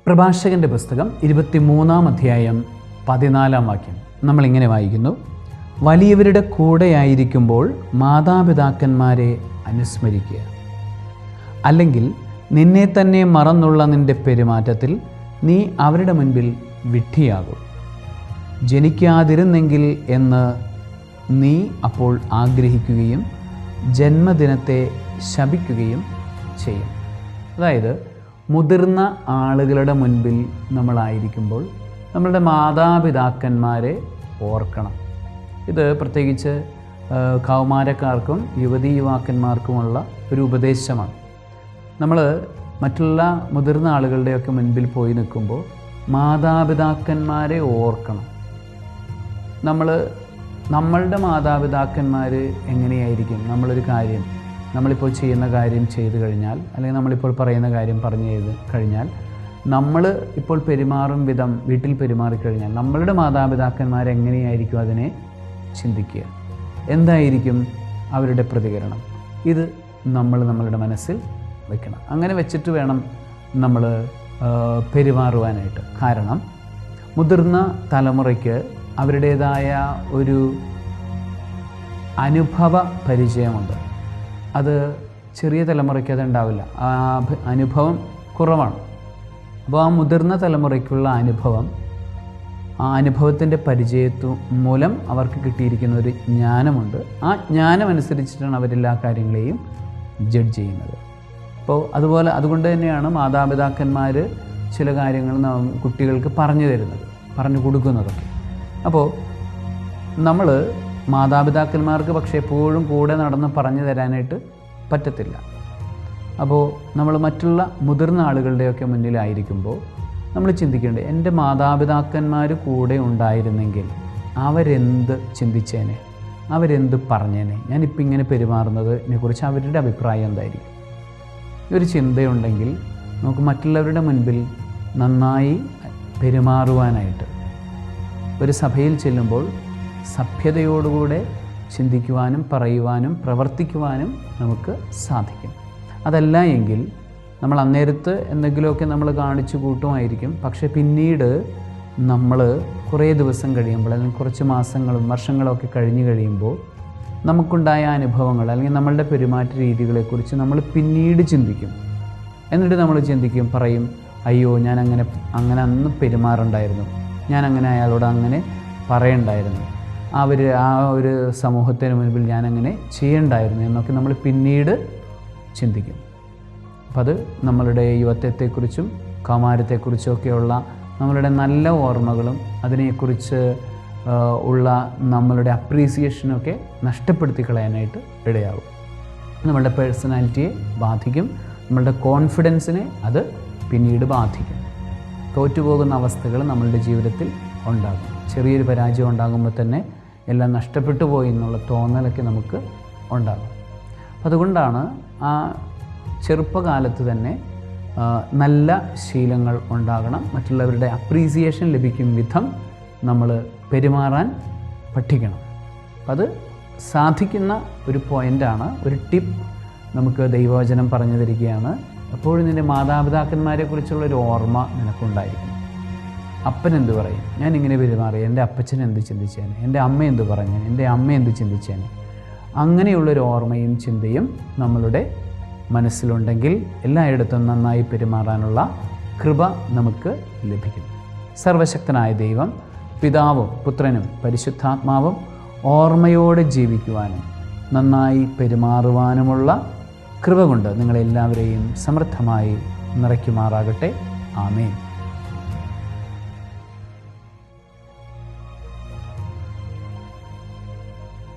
പ്രഭാഷകൻ്റെ പുസ്തകം 23-ാം അധ്യായം 14-ാം വാക്യം നമ്മളിങ്ങനെ വായിക്കുന്നു. വലിയവരുടെ കൂടെയായിരിക്കുമ്പോൾ മാതാപിതാക്കന്മാരെ അനുസ്മരിക്കുക. അല്ലെങ്കിൽ നിന്നെ തന്നെ മറന്നുള്ള നിൻ്റെ പെരുമാറ്റത്തിൽ നീ അവരുടെ മുൻപിൽ വിഡ്ഢിയാകും. ജനിക്കാതിരുന്നെങ്കിൽ എന്ന് നീ അപ്പോൾ ആഗ്രഹിക്കുകയും ജന്മദിനത്തെ ശപിക്കുകയും ചെയ്യും. അതായത് മുതിർന്ന ആളുകളുടെ മുൻപിൽ നമ്മളായിരിക്കുമ്പോൾ നമ്മളുടെ മാതാപിതാക്കന്മാരെ ഓർക്കണം. ഇത് പ്രത്യേകിച്ച് കൗമാരക്കാർക്കും യുവതീ യുവാക്കന്മാർക്കുമുള്ള ഒരു ഉപദേശമാണ്. നമ്മൾ മറ്റുള്ള മുതിർന്ന ആളുകളുടെയൊക്കെ മുൻപിൽ പോയി നിൽക്കുമ്പോൾ മാതാപിതാക്കന്മാരെ ഓർക്കണം. നമ്മളുടെ മാതാപിതാക്കന്മാർ എങ്ങനെയായിരിക്കും? നമ്മളൊരു കാര്യം നമ്മളിപ്പോൾ ചെയ്യുന്ന കാര്യം ചെയ്തു കഴിഞ്ഞാൽ, അല്ലെങ്കിൽ നമ്മളിപ്പോൾ പറയുന്ന കാര്യം പറഞ്ഞു കഴിഞ്ഞാൽ, നമ്മൾ ഇപ്പോൾ പെരുമാറും വിധം വീട്ടിൽ പെരുമാറിക്കഴിഞ്ഞാൽ നമ്മളുടെ മാതാപിതാക്കന്മാരെങ്ങനെയായിരിക്കും അതിനെ ചിന്തിക്കുക? എന്തായിരിക്കും അവരുടെ പ്രതികരണം? ഇത് നമ്മളുടെ മനസ്സിൽ വെക്കണം. അങ്ങനെ വെച്ചിട്ട് വേണം നമ്മൾ പെരുമാറുവാനായിട്ട്. കാരണം മുതിർന്ന തലമുറയ്ക്ക് അവരുടേതായ ഒരു അനുഭവ പരിചയമുണ്ട്. അത് ചെറിയ തലമുറയ്ക്ക് അതുണ്ടാവില്ല. ആ അനുഭവം കുറവാണ്. അപ്പോൾ ആ മുതിർന്ന തലമുറയ്ക്കുള്ള ആ അനുഭവത്തിൻ്റെ പരിചയത്വം മൂലം അവർക്ക് കിട്ടിയിരിക്കുന്ന ഒരു ജ്ഞാനമുണ്ട്. ആ ജ്ഞാനമനുസരിച്ചിട്ടാണ് അവരെല്ലാ കാര്യങ്ങളെയും ജഡ്ജ് ചെയ്യുന്നത്. അപ്പോൾ അതുകൊണ്ട് തന്നെയാണ് മാതാപിതാക്കന്മാർ ചില കാര്യങ്ങൾ കുട്ടികൾക്ക് പറഞ്ഞു കൊടുക്കുന്നതൊക്കെ. അപ്പോൾ നമ്മൾ മാതാപിതാക്കന്മാർക്ക് പക്ഷേ എപ്പോഴും കൂടെ നടന്ന് പറഞ്ഞു തരാനായിട്ട് പറ്റത്തില്ല. അപ്പോൾ നമ്മൾ മറ്റുള്ള മുതിർന്ന ആളുകളുടെയൊക്കെ മുന്നിലായിരിക്കുമ്പോൾ നമ്മൾ ചിന്തിക്കേണ്ടത്, എൻ്റെ മാതാപിതാക്കന്മാർ കൂടെ ഉണ്ടായിരുന്നെങ്കിൽ അവരെന്ത് ചിന്തിച്ചേനെ, അവരെന്ത് പറഞ്ഞേനെ, ഞാനിപ്പോൾ ഇങ്ങനെ പെരുമാറുന്നതിനെക്കുറിച്ച് അവരുടെ അഭിപ്രായം എന്തായിരിക്കും? ഒരു ചിന്തയുണ്ടെങ്കിൽ നമുക്ക് മറ്റുള്ളവരുടെ മുൻപിൽ നന്നായി പെരുമാറുവാനായിട്ട്, ഒരു സഭയിൽ ചെല്ലുമ്പോൾ സഭ്യതയോടുകൂടെ ചിന്തിക്കുവാനും പറയുവാനും പ്രവർത്തിക്കുവാനും നമുക്ക് സാധിക്കും. അതല്ല എങ്കിൽ നമ്മൾ അന്നേരത്ത് എന്തെങ്കിലുമൊക്കെ നമ്മൾ കാണിച്ചു കൂട്ടുമായിരിക്കും. പക്ഷേ പിന്നീട് നമ്മൾ കുറേ ദിവസം കഴിയുമ്പോൾ, അല്ലെങ്കിൽ കുറച്ച് മാസങ്ങളും വർഷങ്ങളൊക്കെ കഴിഞ്ഞ് കഴിയുമ്പോൾ നമുക്കുണ്ടായ അനുഭവങ്ങൾ അല്ലെങ്കിൽ നമ്മളുടെ പെരുമാറ്റ രീതികളെക്കുറിച്ച് നമ്മൾ പിന്നീട് ചിന്തിക്കും. എന്നിട്ട് നമ്മൾ പറയും, അയ്യോ ഞാൻ അങ്ങനെ അന്ന് പെരുമാറുണ്ടായിരുന്നു, ഞാൻ അയാളോട് അങ്ങനെ പറയണ്ടായിരുന്നു, ആ ഒരു സമൂഹത്തിന് മുൻപിൽ ഞാനങ്ങനെ ചെയ്യണ്ടായിരുന്നു എന്നൊക്കെ നമ്മൾ പിന്നീട് ചിന്തിക്കും. അപ്പം അത് നമ്മളുടെ യുവത്വത്തെക്കുറിച്ചും കൗമാരത്തെക്കുറിച്ചൊക്കെയുള്ള നമ്മളുടെ നല്ല ഓർമ്മകളും അതിനെക്കുറിച്ച് ഉള്ള നമ്മളുടെ അപ്രീസിയേഷനൊക്കെ നഷ്ടപ്പെടുത്തി കളയാനായിട്ട് ഇടയാകും. നമ്മളുടെ പേഴ്സണാലിറ്റിയെ ബാധിക്കും, നമ്മളുടെ കോൺഫിഡൻസിനെ അത് പിന്നീട് ബാധിക്കും. തോറ്റുപോകുന്ന അവസ്ഥകൾ നമ്മളുടെ ജീവിതത്തിൽ ഉണ്ടാകും. ചെറിയൊരു പരാജയം ഉണ്ടാകുമ്പോൾ തന്നെ എല്ലാം നഷ്ടപ്പെട്ടു പോയി എന്നുള്ള തോന്നലൊക്കെ നമുക്ക് ഉണ്ടാകും. അതുകൊണ്ടാണ് ആ ചെറുപ്പകാലത്ത് തന്നെ നല്ല ശീലങ്ങൾ ഉണ്ടാകണം. മറ്റുള്ളവരുടെ അപ്രീസിയേഷൻ ലഭിക്കും വിധം നമ്മൾ പെരുമാറാൻ പഠിക്കണം. അത് സാധിക്കുന്ന ഒരു പോയിൻ്റാണ്, ഒരു ടിപ്പ് നമുക്ക് ദൈവവചനം പറഞ്ഞു തരികയാണ്. എപ്പോഴും നിൻ്റെ മാതാപിതാക്കന്മാരെക്കുറിച്ചുള്ളൊരു ഓർമ്മ നിനക്കുണ്ടായിരിക്കും. അപ്പൻ എന്ത് പറയും, ഞാൻ ഇങ്ങനെ പെരുമാറി, എൻ്റെ അപ്പച്ചൻ എന്ത് ചിന്തിച്ചേനെ, എൻ്റെ അമ്മ എന്ത് പറഞ്ഞേനെ, എൻ്റെ അമ്മ എന്ത് ചിന്തിച്ചേനെ. അങ്ങനെയുള്ളൊരു ഓർമ്മയും ചിന്തയും നമ്മളുടെ മനസ്സിലുണ്ടെങ്കിൽ എല്ലായിടത്തും നന്നായി പെരുമാറാനുള്ള കൃപ നമുക്ക് ലഭിക്കും. സർവശക്തനായ ദൈവം പിതാവും പുത്രനും പരിശുദ്ധാത്മാവും ഓർമ്മയോടെ ജീവിക്കുവാനും നന്നായി പെരുമാറുവാനുമുള്ള കൃപ കൊണ്ട് നിങ്ങളെല്ലാവരെയും സമൃദ്ധമായി നിറയ്ക്കുമാറാകട്ടെ. ആമേൻ.